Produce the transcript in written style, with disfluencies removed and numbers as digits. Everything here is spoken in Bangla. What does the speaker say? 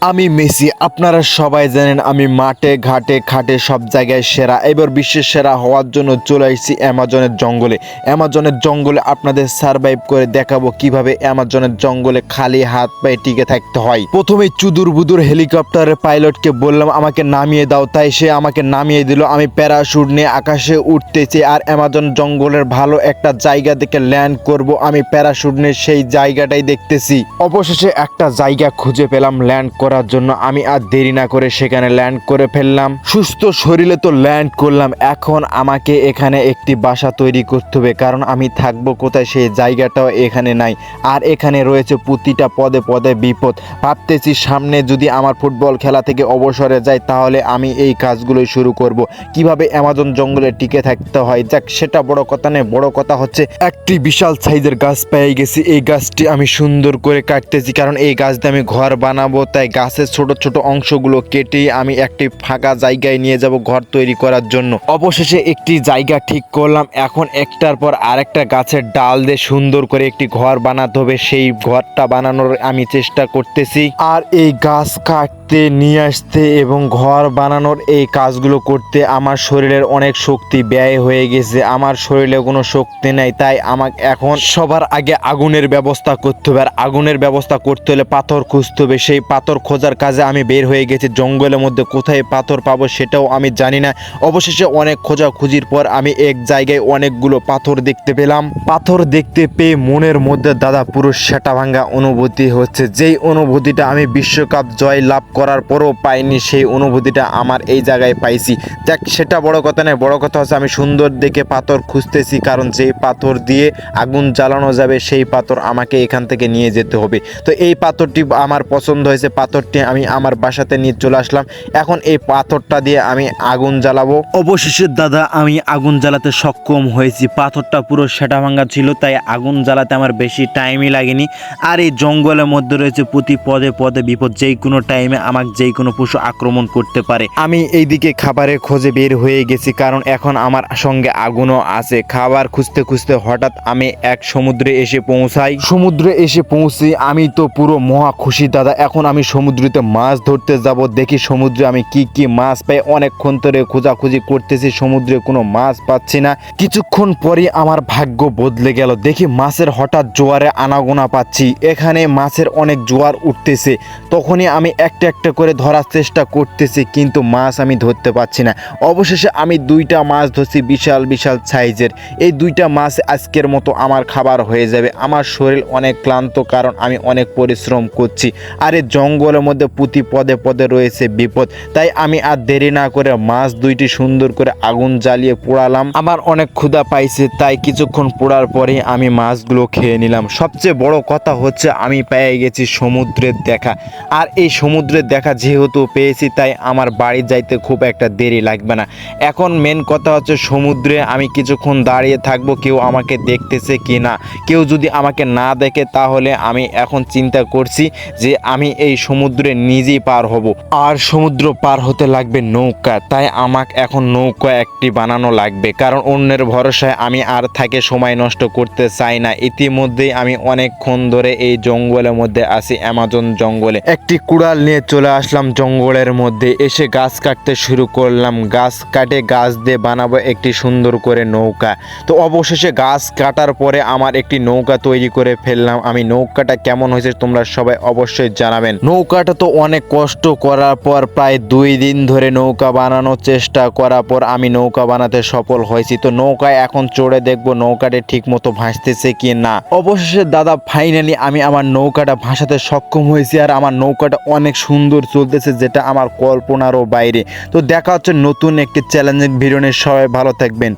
আমি মেসি, আপনারা সবাই জানেন আমি মাঠে ঘাটে খাটে সব জায়গায় সেরা। এবার বিশ্বের সেরা হওয়ার জন্য চলে এসেছি অ্যামাজনের জঙ্গলে। অ্যামাজনের জঙ্গলে আপনাদের সারভাইভ করে দেখাবো কিভাবে অ্যামাজনের জঙ্গলে খালি হাত পায়ে টিকে থাকতে হয়। প্রথমেই চুদুর বুদুর হেলিকপ্টারের পাইলটকে বললাম আমাকে নামিয়ে দাও, তাই সে আমাকে নামিয়ে দিল। আমি প্যারাশুট নিয়ে আকাশে উঠতেছি আর অ্যামাজন জঙ্গলের ভালো একটা জায়গা দেখে ল্যান্ড করব। আমি প্যারাশুট নিয়ে সেই জায়গাটাই দেখতেছি। অবশেষে একটা জায়গা খুঁজে পেলাম ল্যান্ড করার জন্য। আমি আর দেরি না করে সেখানে ল্যান্ড করে ফেললাম। সুস্থ শরীরে তো ল্যান্ড করলাম। এখন আমাকে এখানে একটি বাসা তৈরি করতে হবে, কারণ আমি থাকবো কোথায় সেই জায়গাটাও এখানে নাই। আর এখানে রয়েছে প্রতিটা পদে পদে বিপদ। ভাবতেছি সামনে যদি আমার ফুটবল খেলা থেকে অবসরে যাই তাহলে আমি এই কাজগুলোই শুরু করব, কিভাবে অ্যামাজন জঙ্গলে টিকে থাকতে হয়। যাক, সেটা বড় কথা নেই, বড় কথা হচ্ছে একটি বিশাল সাইজের গাছ পেয়ে গেছি। এই গাছটি আমি সুন্দর করে কাটতেছি, কারণ এই গাছ দিয়ে আমি ঘর বানাবো। তাই গাছের ছোট ছোট অংশগুলো কেটে আমি একটি ফাঁকা জায়গায় নিয়ে যাব ঘর তৈরি করার জন্য। অবশেষে একটি জায়গা ঠিক করলাম। এখন একটার পর আরেকটা গাছের ডাল দিয়ে সুন্দর করে একটি ঘর বানাতে হবে। সেই ঘরটা বানানোর আমি চেষ্টা করতেছি। আর এই গাছ কাটতে নিয়ে আসতে এবং ঘর বানানোর এই কাজগুলো করতে আমার শরীরের অনেক শক্তি ব্যয় হয়ে গেছে। আমার শরীরে কোনো শক্তি নেই, তাই আমাকে এখন সবার আগে আগুনের ব্যবস্থা করতে হবে। আর আগুনের ব্যবস্থা করতে হলে পাথর খুঁজতে হবে। সেই পাথর খোঁজার কাজে আমি বের হয়ে গেছি। জঙ্গলের মধ্যে কোথায় পাথর পাবো সেটাও আমি জানি না। অবশেষে অনেক খোঁজাখুঁজির পর আমি এক জায়গায় অনেকগুলো পাথর দেখতে পেলাম। পাথর দেখতে পেয়ে মনের মধ্যে দাদা পুরো সেটা ভাঙ্গা অনুভূতি হচ্ছে। যেই অনুভূতিটা আমি বিশ্বকাপ জয় লাভ করার পরও পাইনি, সেই অনুভূতিটা আমার এই জায়গায় পাইছি। দেখ, সেটা বড় কথা নয়, বড় কথা হচ্ছে আমি সুন্দর দেখে পাথর খুঁজতেছি, কারণ যেই পাথর দিয়ে আগুন জ্বালানো যাবে সেই পাথর আমাকে এখান থেকে নিয়ে যেতে হবে। তো এই পাথরটি আমার পছন্দ হয়েছে, পাথরটি আমি আমার বাসাতে নিয়ে চলে আসলাম। এখন এই পাথরটা দিয়ে আমি আগুন জ্বালাবো। অবশেষে দাদা আমি আগুন জ্বালাতে সক্ষম হয়েছি। পাথরটা পুরো সেটা ভাঙ্গা ছিল, তাই আগুন জ্বালাতে আমার বেশি টাইমই লাগেনি। আর এই জঙ্গলের মধ্যে রয়েছে প্রতি পদে পদে বিপদ। যেই কোনো টাইমে আমাকে যেই কোনো পশু আক্রমণ করতে পারে। আমি এইদিকে খাবারের খোঁজে বের হয়ে গেছি, কারণ এখন আমার সঙ্গে আগুনও আছে। খাবার খুঁজতে খুঁজতে হঠাৎ আমি এক সমুদ্রে এসে পৌঁছাই। সমুদ্রে এসে পৌঁছে আমি তো পুরো মহা খুশি দাদা। এখন আমি সমুদ্রেতে মাছ ধরতে যাব। দেখি সমুদ্রে আমি কি কি মাছ পাই। অনেকক্ষণ ধরে খোঁজাখুঁজি করতেছি, সমুদ্রে কোনো মাছ পাচ্ছি না। কিছুক্ষণ পরে আমার ভাগ্য বদলে গেল। দেখি মাছের হঠাৎ জোয়ারে আনাগোনা পাচ্ছি। এখানে মাছের অনেক জোয়ার উঠতেছে। তখনই আমি একটা একটা করে ধরার চেষ্টা করতেছি, কিন্তু মাছ আমি ধরতে পারছি না। অবশেষে আমি দুইটা মাছ ধরছি, বিশাল বিশাল সাইজের। এই দুইটা মাছ আজকের মতো আমার খাবার হয়ে যাবে। আমার শরীর অনেক ক্লান্ত, কারণ আমি অনেক পরিশ্রম করছি। আর এই জঙ্গলের মধ্যে প্রতি পদে পদে রয়েছে বিপদ। তাই আমি আর দেরি না করে মাছ দুইটি সুন্দর করে আগুন জ্বালিয়ে পোড়ালাম। আমার অনেক ক্ষুধা পাইছে, তাই কিছুক্ষণ পোড়ার পরে আমি মাছগুলো খেয়ে নিলাম। সবচেয়ে বড় কথা হচ্ছে আমি পেয়ে গেছি সমুদ্রের দেখা। আর এই সমুদ্রের দেখা যেহেতু পেয়েছি, তাই আমার বাড়ি যাইতে খুব একটা দেরি লাগবে না। এখন মেন কথা হচ্ছে সমুদ্রে আমি কিছুক্ষণ দাঁড়িয়ে থাকবো, কেউ আমাকে দেখতেছে কি না। কেউ যদি আমাকে না দেখে তাহলে আমি এখন চিন্তা করছি যে আমি এই সমুদ্রে নিজেই পার হব। আর সমুদ্র পার হতে লাগবে নৌকা। তাই আমাকে এখন নৌকা একটি বানানো লাগবে, কারণ অন্যের ভরসায় আমি আর থাকে সময় নষ্ট করতে চাই না। ইতিমধ্যেই আমি অনেকক্ষণ ধরে এই জঙ্গলের মধ্যে আছি, অ্যামাজন জঙ্গলে। একটি কুড়াল নিয়ে চলে আসলাম জঙ্গলের মধ্যে। এসে গাছ কাটতে শুরু করলাম। গাছ কাটে গাছ দিয়ে বানাবো একটি সুন্দর করে নৌকা। তো অবশেষে গাছ কাটার পরে আমার একটি নৌকা তৈরি করে ফেললাম। আমি নৌকাটা কেমন হয়েছে তোমরা সবাই অবশ্যই জানাবেন। নৌকাটা তো অনেক কষ্ট করার পর প্রায় 2 দিন ধরে নৌকা বানানোর চেষ্টা করার পর আমি নৌকা বানাতে সফল হয়েছি। তো নৌকায় এখন চড়ে দেখবো নৌকাটা ঠিক মতো ভাসতেছে কি না। অবশেষে দাদা ফাইনালি আমি আমার নৌকাটা ভাসাতে সক্ষম হয়েছি। আর আমার নৌকাটা অনেক সুন্দর চলতেছে, যেটা আমার কল্পনারও বাইরে। তো দেখা হচ্ছে নতুন একটি চ্যালেঞ্জিং ভিডিও নিয়ে। সবাই ভালো থাকবেন।